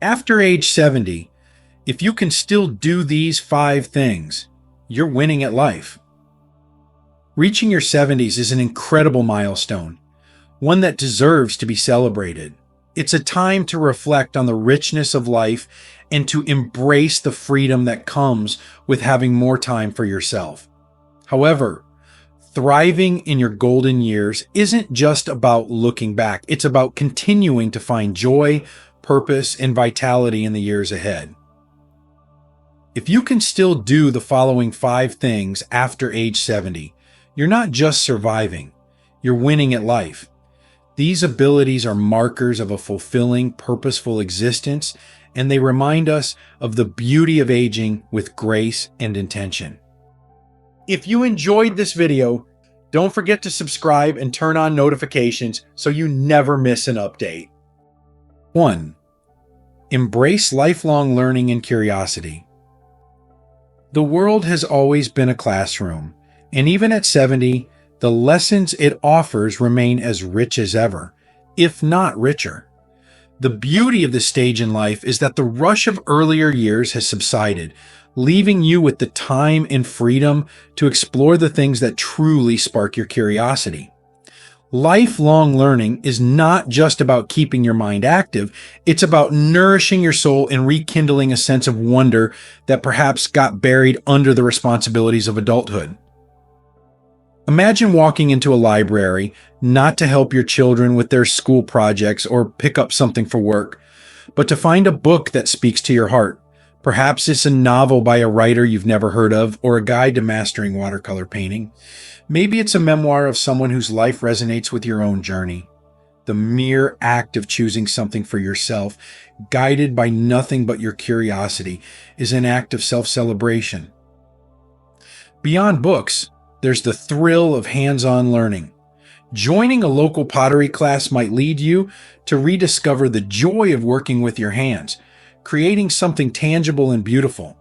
After age 70, if you can still do these 5 things, you're winning at life. Reaching your 70s is an incredible milestone, one that deserves to be celebrated. It's a time to reflect on the richness of life and to embrace the freedom that comes with having more time for yourself. However, thriving in your golden years isn't just about looking back. It's about continuing to find joy, purpose, and vitality in the years ahead. If you can still do the following 5 things after age 70, you're not just surviving, you're winning at life. These abilities are markers of a fulfilling, purposeful existence, and they remind us of the beauty of aging with grace and intention. If you enjoyed this video, don't forget to subscribe and turn on notifications so you never miss an update. 1. Embrace lifelong learning and curiosity. The world has always been a classroom, and even at 70, the lessons it offers remain as rich as ever, if not richer. The beauty of this stage in life is that the rush of earlier years has subsided, leaving you with the time and freedom to explore the things that truly spark your curiosity. Lifelong learning is not just about keeping your mind active, it's about nourishing your soul and rekindling a sense of wonder that perhaps got buried under the responsibilities of adulthood. Imagine walking into a library, not to help your children with their school projects or pick up something for work, but to find a book that speaks to your heart. Perhaps it's a novel by a writer you've never heard of or a guide to mastering watercolor painting. Maybe it's a memoir of someone whose life resonates with your own journey. The mere act of choosing something for yourself, guided by nothing but your curiosity, is an act of self-celebration. Beyond books, there's the thrill of hands-on learning. Joining a local pottery class might lead you to rediscover the joy of working with your hands, creating something tangible and beautiful.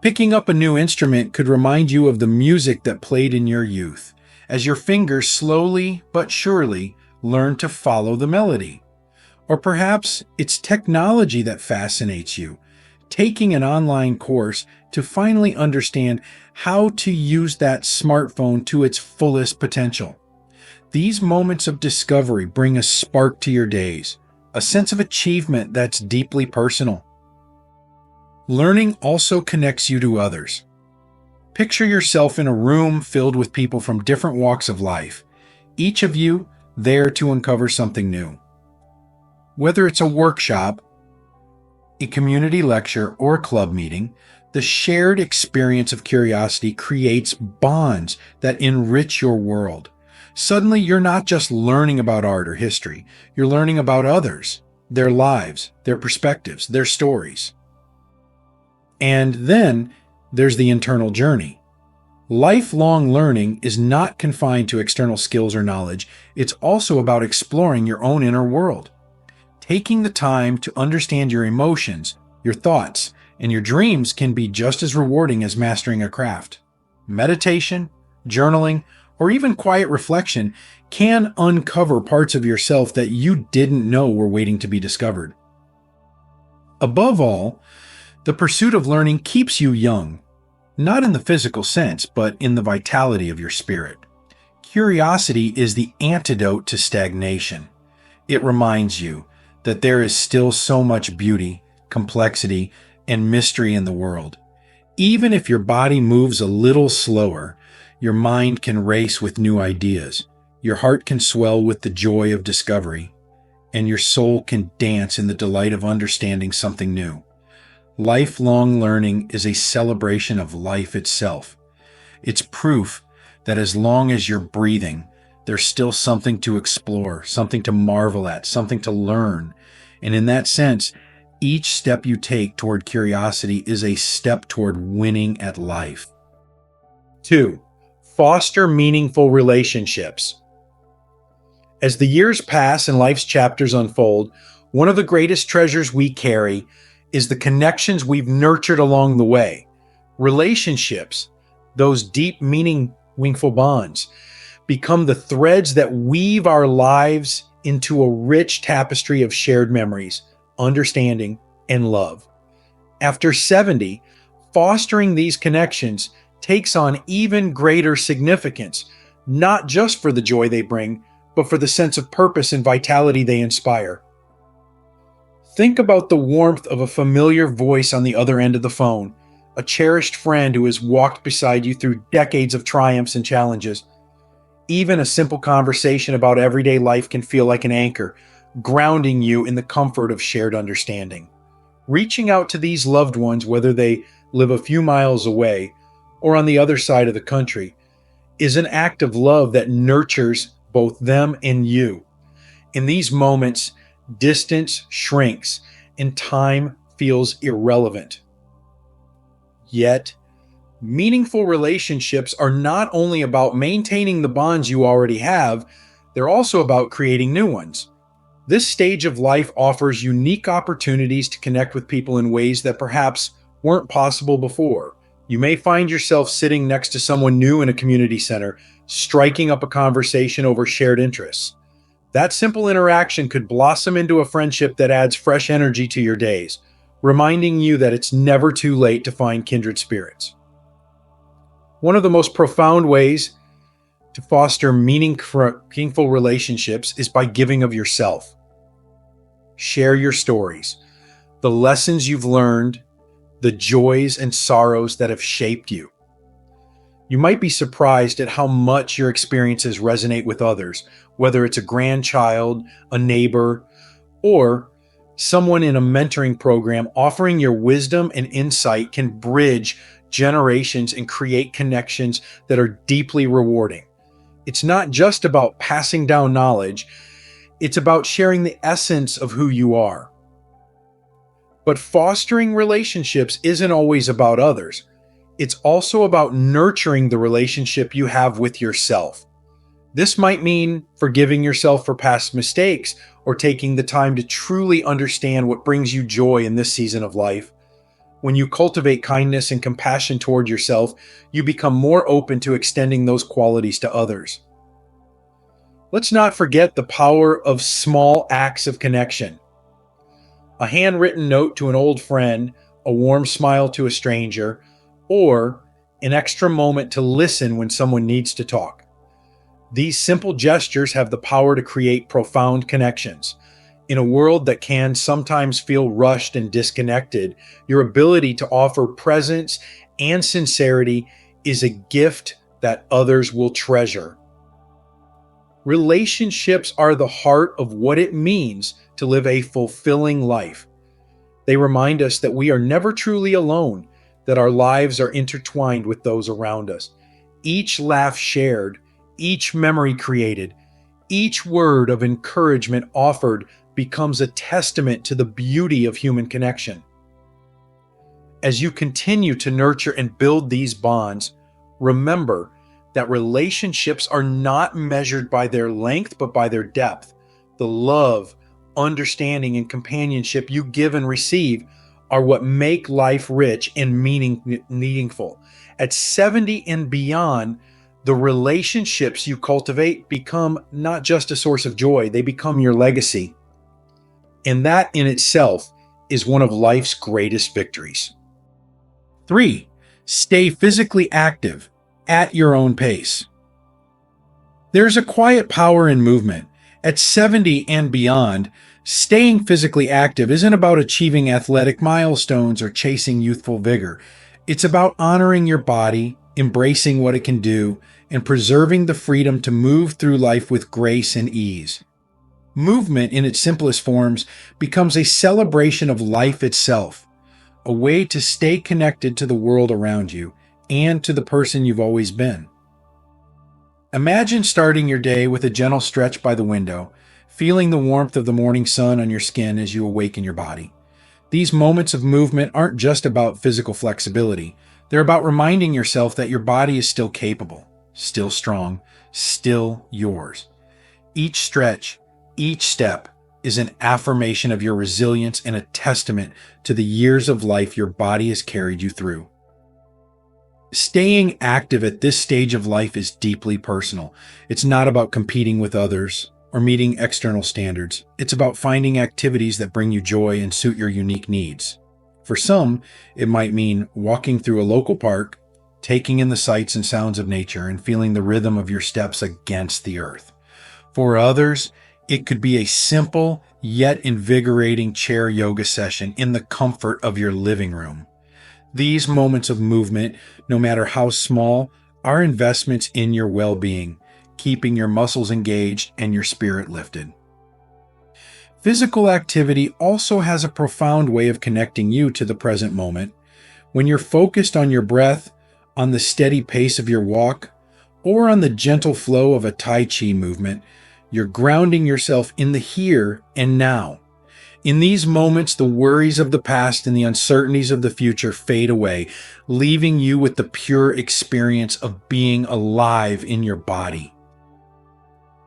Picking up a new instrument could remind you of the music that played in your youth, as your fingers slowly but surely learn to follow the melody. Or perhaps it's technology that fascinates you, taking an online course to finally understand how to use that smartphone to its fullest potential. These moments of discovery bring a spark to your days, a sense of achievement that's deeply personal. Learning also connects you to others. Picture yourself in a room filled with people from different walks of life, each of you there to uncover something new. Whether it's a workshop, a community lecture, or a club meeting, the shared experience of curiosity creates bonds that enrich your world. Suddenly, you're not just learning about art or history, you're learning about others, their lives, their perspectives, their stories. And then there's the internal journey. Lifelong learning is not confined to external skills or knowledge. It's also about exploring your own inner world. Taking the time to understand your emotions, your thoughts, and your dreams can be just as rewarding as mastering a craft. Meditation, journaling, or even quiet reflection can uncover parts of yourself that you didn't know were waiting to be discovered. Above all, the pursuit of learning keeps you young, not in the physical sense, but in the vitality of your spirit. Curiosity is the antidote to stagnation. It reminds you that there is still so much beauty, complexity, and mystery in the world. Even if your body moves a little slower, your mind can race with new ideas, your heart can swell with the joy of discovery, and your soul can dance in the delight of understanding something new. Lifelong learning is a celebration of life itself. It's proof that as long as you're breathing, there's still something to explore, something to marvel at, something to learn. And in that sense, each step you take toward curiosity is a step toward winning at life. 2. Foster meaningful relationships. As the years pass and life's chapters unfold, one of the greatest treasures we carry is the connections we've nurtured along the way. Relationships, those deep, meaningful bonds, become the threads that weave our lives into a rich tapestry of shared memories, understanding, and love. After 70, fostering these connections takes on even greater significance, not just for the joy they bring, but for the sense of purpose and vitality they inspire. Think about the warmth of a familiar voice on the other end of the phone, a cherished friend who has walked beside you through decades of triumphs and challenges. Even a simple conversation about everyday life can feel like an anchor, grounding you in the comfort of shared understanding. Reaching out to these loved ones, whether they live a few miles away or on the other side of the country, is an act of love that nurtures both them and you. In these moments, distance shrinks and time feels irrelevant. Yet, meaningful relationships are not only about maintaining the bonds you already have, they're also about creating new ones. This stage of life offers unique opportunities to connect with people in ways that perhaps weren't possible before. You may find yourself sitting next to someone new in a community center, striking up a conversation over shared interests. That simple interaction could blossom into a friendship that adds fresh energy to your days, reminding you that it's never too late to find kindred spirits. One of the most profound ways to foster meaningful relationships is by giving of yourself. Share your stories, the lessons you've learned, the joys and sorrows that have shaped you. You might be surprised at how much your experiences resonate with others, whether it's a grandchild, a neighbor, or someone in a mentoring program. Offering your wisdom and insight can bridge generations and create connections that are deeply rewarding. It's not just about passing down knowledge, it's about sharing the essence of who you are. But fostering relationships isn't always about others. It's also about nurturing the relationship you have with yourself. This might mean forgiving yourself for past mistakes or taking the time to truly understand what brings you joy in this season of life. When you cultivate kindness and compassion toward yourself, you become more open to extending those qualities to others. Let's not forget the power of small acts of connection. A handwritten note to an old friend, a warm smile to a stranger, or an extra moment to listen when someone needs to talk. These simple gestures have the power to create profound connections. In a world that can sometimes feel rushed and disconnected, your ability to offer presence and sincerity is a gift that others will treasure. Relationships are the heart of what it means to live a fulfilling life. They remind us that we are never truly alone, that our lives are intertwined with those around us. Each laugh shared, each memory created, each word of encouragement offered becomes a testament to the beauty of human connection. As you continue to nurture and build these bonds, remember that relationships are not measured by their length, but by their depth. The love, understanding, and companionship you give and receive are what make life rich and meaningful. At 70 and beyond, the relationships you cultivate become not just a source of joy, they become your legacy. And that in itself is one of life's greatest victories. 3. Stay physically active at your own pace. There's a quiet power in movement. At 70 and beyond, staying physically active isn't about achieving athletic milestones or chasing youthful vigor. It's about honoring your body, embracing what it can do, and preserving the freedom to move through life with grace and ease. Movement in its simplest forms becomes a celebration of life itself, a way to stay connected to the world around you and to the person you've always been. Imagine starting your day with a gentle stretch by the window, feeling the warmth of the morning sun on your skin as you awaken your body. These moments of movement aren't just about physical flexibility. They're about reminding yourself that your body is still capable, still strong, still yours. Each stretch, each step is an affirmation of your resilience and a testament to the years of life your body has carried you through. Staying active at this stage of life is deeply personal. It's not about competing with others or meeting external standards. It's about finding activities that bring you joy and suit your unique needs. For some, it might mean walking through a local park, taking in the sights and sounds of nature, and feeling the rhythm of your steps against the earth. For others, it could be a simple yet invigorating chair yoga session in the comfort of your living room. These moments of movement, no matter how small, are investments in your well-being, keeping your muscles engaged and your spirit lifted. Physical activity also has a profound way of connecting you to the present moment. When you're focused on your breath, on the steady pace of your walk, or on the gentle flow of a Tai Chi movement, you're grounding yourself in the here and now. In these moments, the worries of the past and the uncertainties of the future fade away, leaving you with the pure experience of being alive in your body.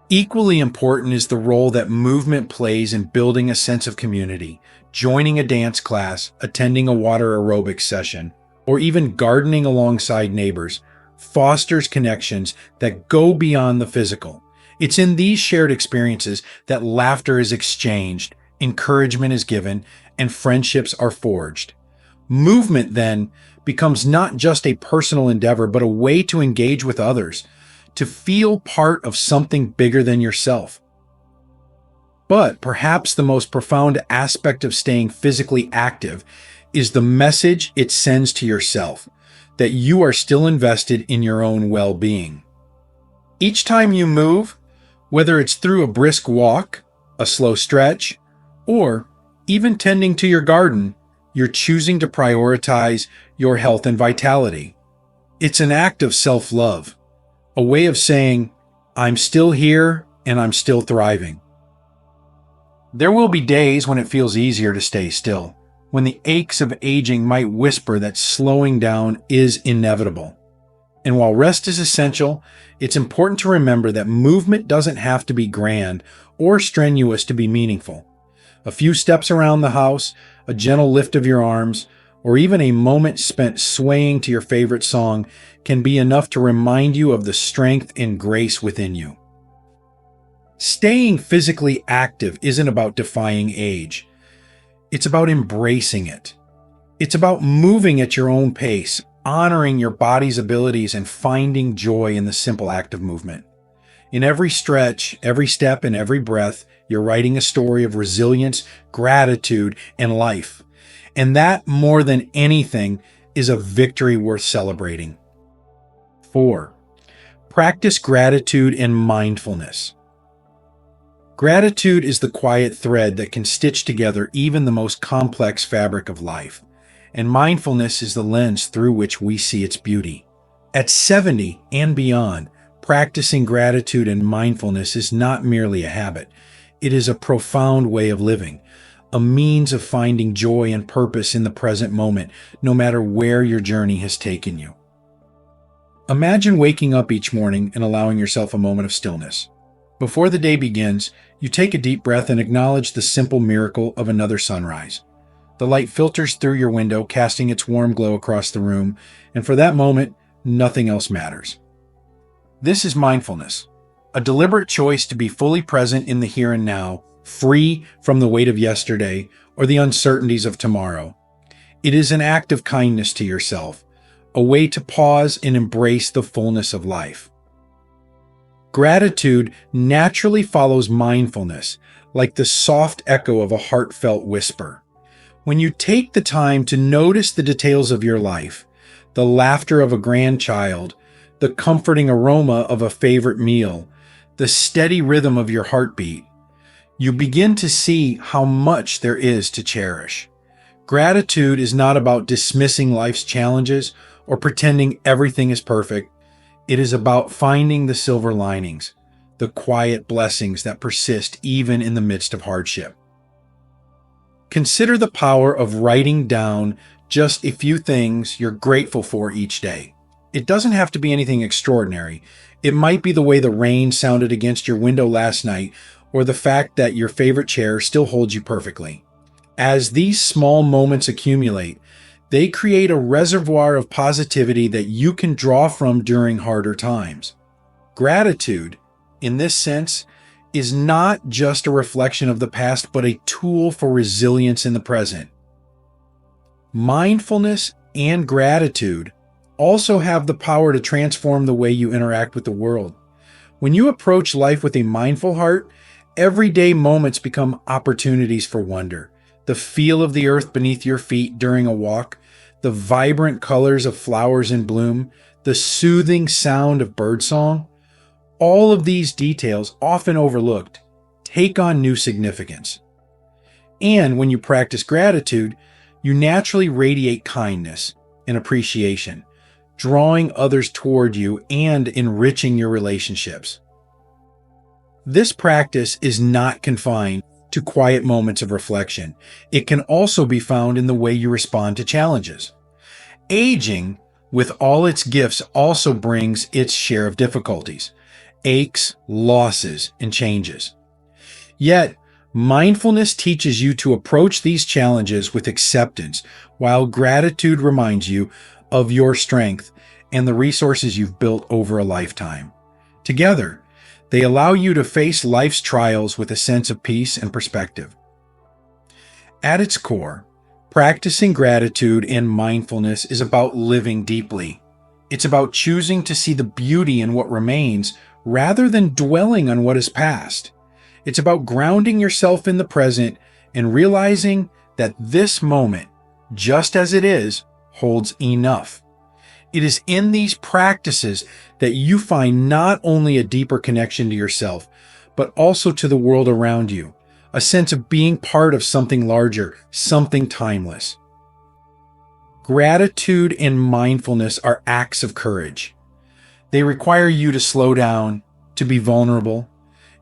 Equally important is the role that movement plays in building a sense of community. Joining a dance class, attending a water aerobics session, or even gardening alongside neighbors fosters connections that go beyond the physical. It's in these shared experiences that laughter is exchanged, encouragement is given, and friendships are forged. Movement, then, becomes not just a personal endeavor, but a way to engage with others, to feel part of something bigger than yourself. But perhaps the most profound aspect of staying physically active is the message it sends to yourself, that you are still invested in your own well-being. Each time you move, whether it's through a brisk walk, a slow stretch, or even tending to your garden, you're choosing to prioritize your health and vitality. It's an act of self-love, a way of saying, I'm still here and I'm still thriving. There will be days when it feels easier to stay still, when the aches of aging might whisper that slowing down is inevitable. And while rest is essential, it's important to remember that movement doesn't have to be grand or strenuous to be meaningful. A few steps around the house, a gentle lift of your arms, or even a moment spent swaying to your favorite song can be enough to remind you of the strength and grace within you. Staying physically active isn't about defying age. It's about embracing it. It's about moving at your own pace, honoring your body's abilities, and finding joy in the simple act of movement. In every stretch, every step, and every breath, you're writing a story of resilience, gratitude, and life. And that, more than anything, is a victory worth celebrating. 4. Practice gratitude and mindfulness. Gratitude is the quiet thread that can stitch together even the most complex fabric of life, and mindfulness is the lens through which we see its beauty. At 70 and beyond, practicing gratitude and mindfulness is not merely a habit. It is a profound way of living, a means of finding joy and purpose in the present moment, no matter where your journey has taken you. Imagine waking up each morning and allowing yourself a moment of stillness. Before the day begins, you take a deep breath and acknowledge the simple miracle of another sunrise. The light filters through your window, casting its warm glow across the room, and for that moment, nothing else matters. This is mindfulness, a deliberate choice to be fully present in the here and now, free from the weight of yesterday or the uncertainties of tomorrow. It is an act of kindness to yourself, a way to pause and embrace the fullness of life. Gratitude naturally follows mindfulness, like the soft echo of a heartfelt whisper. When you take the time to notice the details of your life, the laughter of a grandchild, the comforting aroma of a favorite meal, the steady rhythm of your heartbeat, you begin to see how much there is to cherish. Gratitude is not about dismissing life's challenges or pretending everything is perfect. It is about finding the silver linings, the quiet blessings that persist even in the midst of hardship. Consider the power of writing down just a few things you're grateful for each day. It doesn't have to be anything extraordinary. It might be the way the rain sounded against your window last night, or the fact that your favorite chair still holds you perfectly. As these small moments accumulate, they create a reservoir of positivity that you can draw from during harder times. Gratitude, in this sense, is not just a reflection of the past, but a tool for resilience in the present. Mindfulness and gratitude also have the power to transform the way you interact with the world. When you approach life with a mindful heart, everyday moments become opportunities for wonder. The feel of the earth beneath your feet during a walk, the vibrant colors of flowers in bloom, the soothing sound of birdsong, all of these details, often overlooked, take on new significance. And when you practice gratitude, you naturally radiate kindness and appreciation, drawing others toward you and enriching your relationships. This practice is not confined to quiet moments of reflection. It can also be found in the way you respond to challenges. Aging, with all its gifts, also brings its share of difficulties, aches, losses, and changes. Yet, mindfulness teaches you to approach these challenges with acceptance, while gratitude reminds you of your strength and the resources you've built over a lifetime. Together, they allow you to face life's trials with a sense of peace and perspective. At its core, practicing gratitude and mindfulness is about living deeply. It's about choosing to see the beauty in what remains rather than dwelling on what is past. It's about grounding yourself in the present and realizing that this moment, just as it is, holds enough. It is in these practices that you find not only a deeper connection to yourself, but also to the world around you, a sense of being part of something larger, something timeless. Gratitude and mindfulness are acts of courage. They require you to slow down, to be vulnerable,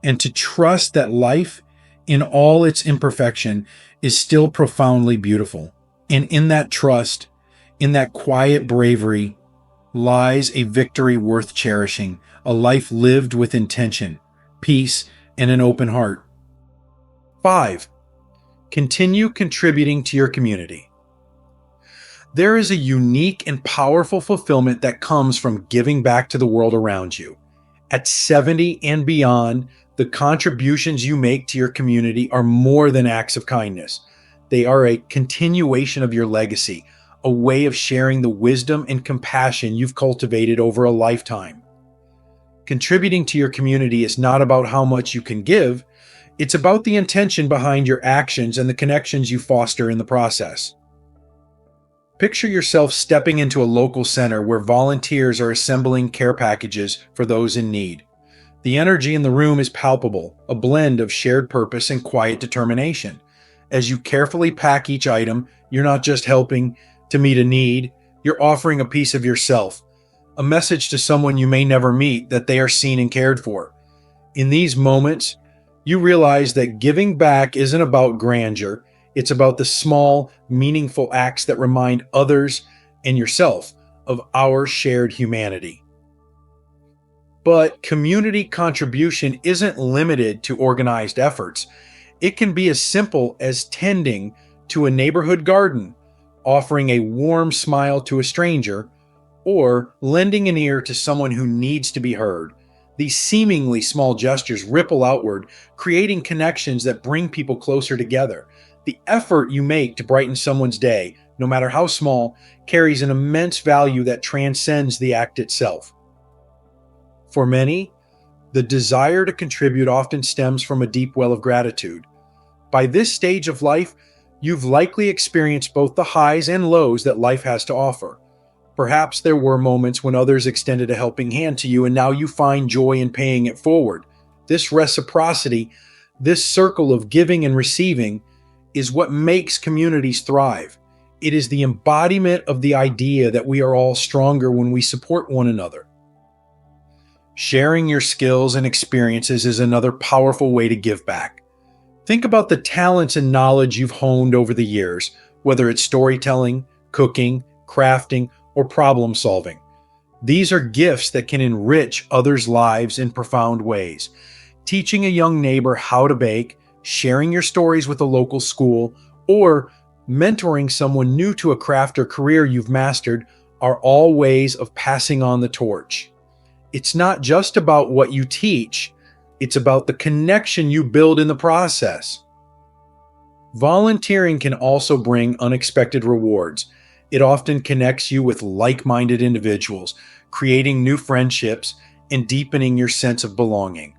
and to trust that life, in all its imperfection, is still profoundly beautiful. And in that trust, in that quiet bravery, lies a victory worth cherishing, a life lived with intention, peace, and an open heart. 5. Continue contributing to your community. There is a unique and powerful fulfillment that comes from giving back to the world around you. At 70 and beyond, the contributions you make to your community are more than acts of kindness. They are a continuation of your legacy, a way of sharing the wisdom and compassion you've cultivated over a lifetime. Contributing to your community is not about how much you can give, it's about the intention behind your actions and the connections you foster in the process. Picture yourself stepping into a local center where volunteers are assembling care packages for those in need. The energy in the room is palpable, a blend of shared purpose and quiet determination. As you carefully pack each item, you're not just helping to meet a need, you're offering a piece of yourself, a message to someone you may never meet that they are seen and cared for. In these moments, you realize that giving back isn't about grandeur, it's about the small, meaningful acts that remind others and yourself of our shared humanity. But community contribution isn't limited to organized efforts. It can be as simple as tending to a neighborhood garden, offering a warm smile to a stranger, or lending an ear to someone who needs to be heard. These seemingly small gestures ripple outward, creating connections that bring people closer together. The effort you make to brighten someone's day, no matter how small, carries an immense value that transcends the act itself. For many, the desire to contribute often stems from a deep well of gratitude. By this stage of life, you've likely experienced both the highs and lows that life has to offer. Perhaps there were moments when others extended a helping hand to you, and now you find joy in paying it forward. This reciprocity, this circle of giving and receiving, is what makes communities thrive. It is the embodiment of the idea that we are all stronger when we support one another. Sharing your skills and experiences is another powerful way to give back. Think about the talents and knowledge you've honed over the years, whether it's storytelling, cooking, crafting, or problem solving. These are gifts that can enrich others' lives in profound ways. Teaching a young neighbor how to bake, sharing your stories with a local school, or mentoring someone new to a craft or career you've mastered are all ways of passing on the torch. It's not just about what you teach, It's about the connection you build in the process. Volunteering can also bring unexpected rewards. It often connects you with like-minded individuals, creating new friendships and deepening your sense of belonging.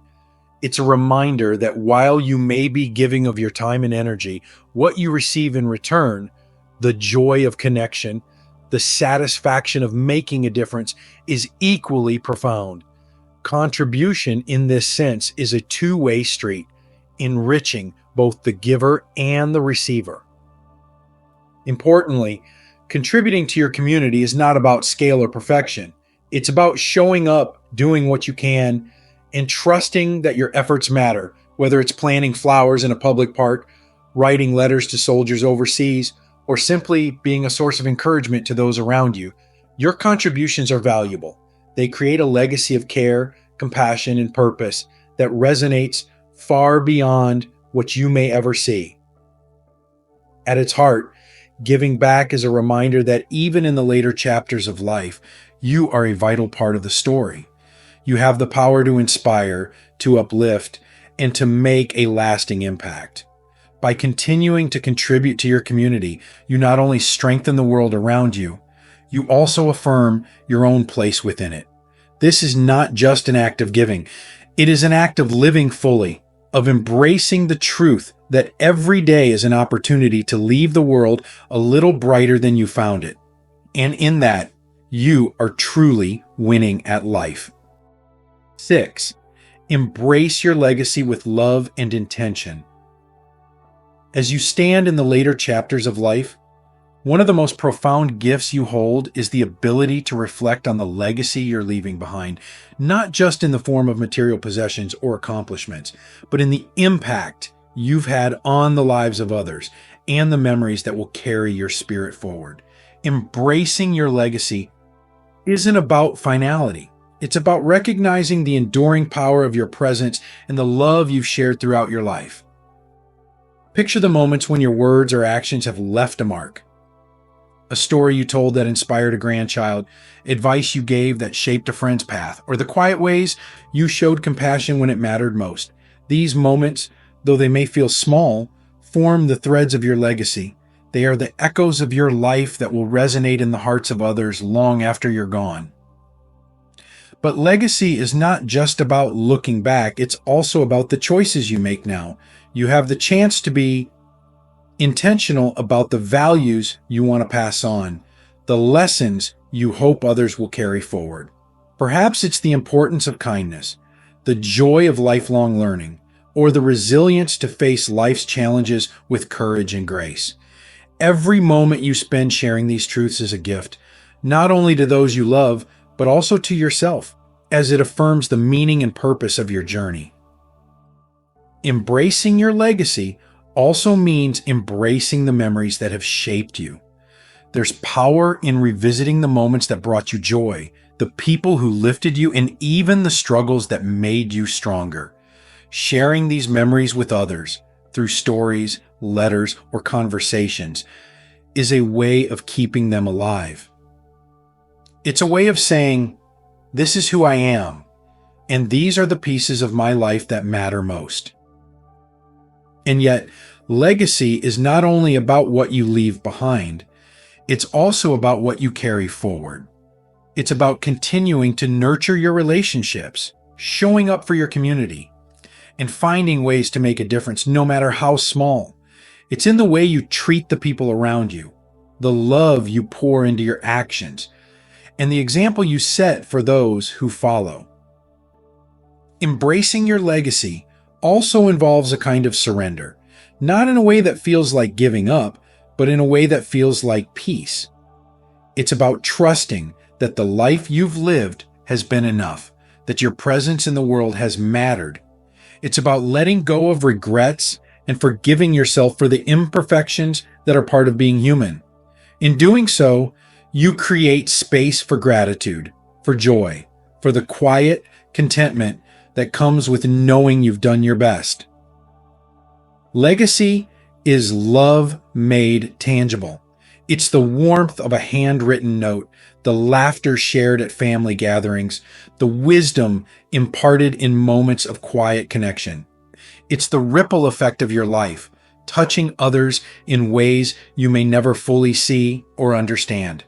It's a reminder that while you may be giving of your time and energy, what you receive in return, the joy of connection, the satisfaction of making a difference, is equally profound. Contribution in this sense is a two-way street, enriching both the giver and the receiver. Importantly, contributing to your community is not about scale or perfection. It's about showing up, doing what you can, and trusting that your efforts matter, whether it's planting flowers in a public park, writing letters to soldiers overseas, or simply being a source of encouragement to those around you. Your contributions are valuable. They create a legacy of care, compassion, and purpose that resonates far beyond what you may ever see. At its heart, giving back is a reminder that even in the later chapters of life, you are a vital part of the story. You have the power to inspire, to uplift, and to make a lasting impact. By continuing to contribute to your community, you not only strengthen the world around you, you also affirm your own place within it. This is not just an act of giving. It is an act of living fully, of embracing the truth that every day is an opportunity to leave the world a little brighter than you found it. And in that, you are truly winning at life. 6. Embrace your legacy with love and intention. As you stand in the later chapters of life, one of the most profound gifts you hold is the ability to reflect on the legacy you're leaving behind, not just in the form of material possessions or accomplishments, but in the impact you've had on the lives of others and the memories that will carry your spirit forward. Embracing your legacy isn't about finality. It's about recognizing the enduring power of your presence and the love you've shared throughout your life. Picture the moments when your words or actions have left a mark. A story you told that inspired a grandchild, advice you gave that shaped a friend's path, or the quiet ways you showed compassion when it mattered most. These moments, though they may feel small, form the threads of your legacy. They are the echoes of your life that will resonate in the hearts of others long after you're gone. But legacy is not just about looking back, it's also about the choices you make now. You have the chance to be intentional about the values you want to pass on, the lessons you hope others will carry forward. Perhaps it's the importance of kindness, the joy of lifelong learning, or the resilience to face life's challenges with courage and grace. Every moment you spend sharing these truths is a gift, not only to those you love, but also to yourself, as it affirms the meaning and purpose of your journey. Embracing your legacy also means embracing the memories that have shaped you. There's power in revisiting the moments that brought you joy, the people who lifted you, and even the struggles that made you stronger. Sharing these memories with others through stories, letters, or conversations is a way of keeping them alive. It's a way of saying, "This is who I am, and these are the pieces of my life that matter most." And yet, legacy is not only about what you leave behind, it's also about what you carry forward. It's about continuing to nurture your relationships, showing up for your community, and finding ways to make a difference no matter how small. It's in the way you treat the people around you, the love you pour into your actions, and the example you set for those who follow. Embracing your legacy also involves a kind of surrender, not in a way that feels like giving up, but in a way that feels like peace. It's about trusting that the life you've lived has been enough, that your presence in the world has mattered. It's about letting go of regrets and forgiving yourself for the imperfections that are part of being human. In doing so, you create space for gratitude, for joy, for the quiet contentment that comes with knowing you've done your best. Legacy is love made tangible. It's the warmth of a handwritten note, the laughter shared at family gatherings, the wisdom imparted in moments of quiet connection. It's the ripple effect of your life, touching others in ways you may never fully see or understand.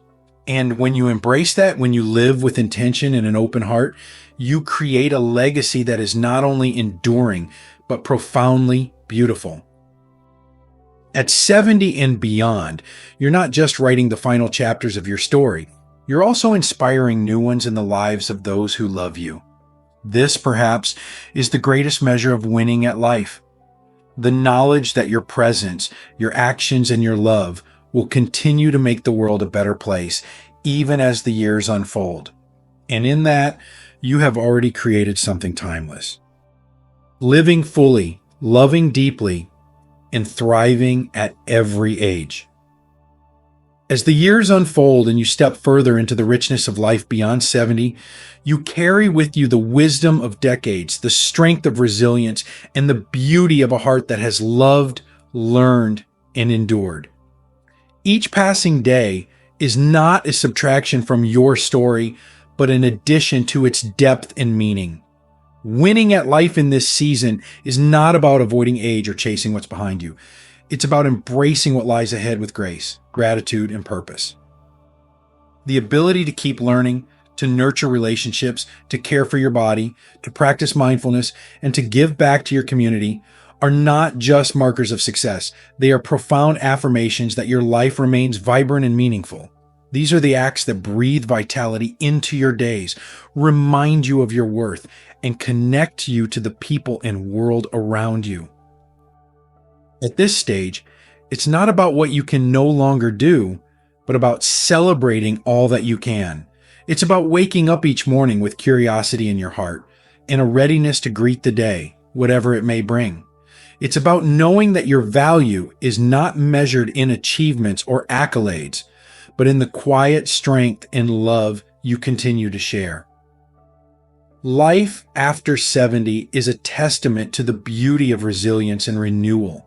And when you embrace that, when you live with intention and an open heart, you create a legacy that is not only enduring, but profoundly beautiful. At 70 and beyond, you're not just writing the final chapters of your story, you're also inspiring new ones in the lives of those who love you. This, perhaps, is the greatest measure of winning at life. The knowledge that your presence, your actions, and your love will continue to make the world a better place, even as the years unfold. And in that, you have already created something timeless. Living fully, loving deeply, and thriving at every age. As the years unfold and you step further into the richness of life beyond 70, you carry with you the wisdom of decades, the strength of resilience, and the beauty of a heart that has loved, learned, and endured. Each passing day is not a subtraction from your story, but an addition to its depth and meaning. Winning at life in this season is not about avoiding age or chasing what's behind you. It's about embracing what lies ahead with grace, gratitude, and purpose. The ability to keep learning, to nurture relationships, to care for your body, to practice mindfulness, and to give back to your community are not just markers of success. They are profound affirmations that your life remains vibrant and meaningful. These are the acts that breathe vitality into your days, remind you of your worth, and connect you to the people and world around you. At this stage, it's not about what you can no longer do, but about celebrating all that you can. It's about waking up each morning with curiosity in your heart and a readiness to greet the day, whatever it may bring. It's about knowing that your value is not measured in achievements or accolades, but in the quiet strength and love you continue to share. Life after 70 is a testament to the beauty of resilience and renewal.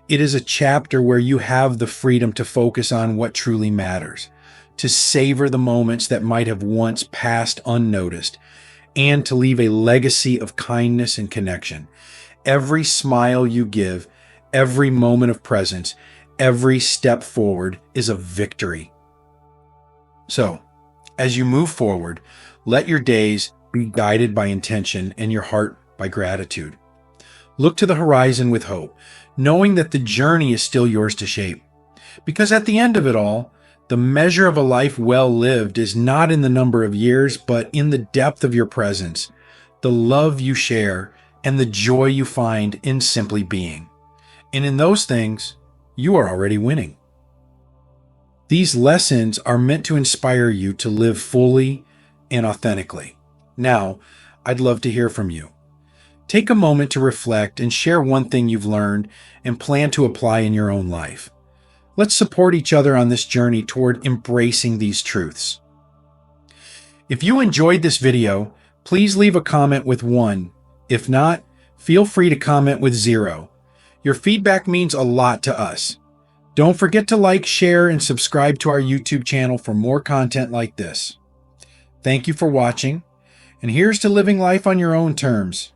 It is a chapter where you have the freedom to focus on what truly matters, to savor the moments that might have once passed unnoticed, and to leave a legacy of kindness and connection. Every smile you give, every moment of presence, every step forward is a victory. So, as you move forward, let your days be guided by intention and your heart by gratitude. Look to the horizon with hope, knowing that the journey is still yours to shape. Because at the end of it all, the measure of a life well lived is not in the number of years, but in the depth of your presence, the love you share, and the joy you find in simply being. And in those things, you are already winning. These lessons are meant to inspire you to live fully and authentically. Now, I'd love to hear from you. Take a moment to reflect and share one thing you've learned and plan to apply in your own life. Let's support each other on this journey toward embracing these truths. If you enjoyed this video, please leave a comment with 1. If not, feel free to comment with 0. Your feedback means a lot to us. Don't forget to like, share, and subscribe to our YouTube channel for more content like this. Thank you for watching, and here's to living life on your own terms.